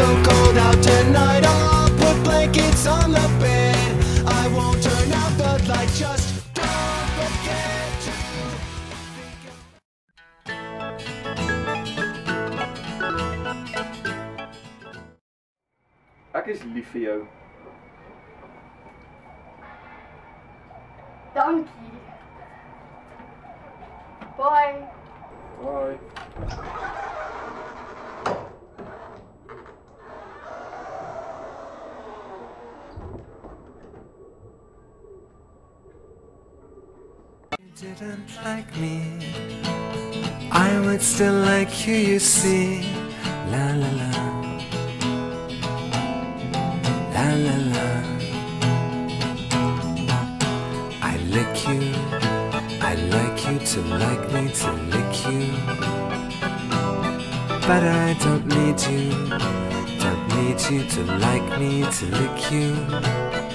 so cold out tonight. I'll put blankets on the bed. I won't turn out the light, just don't forget to Ek is lief vir jou. Dankie. Bye. Bye. Didn't like me, I would still like you, you see. La la la, la la la. I lick you, I like you to like me to lick you, but I don't need you to like me to lick you.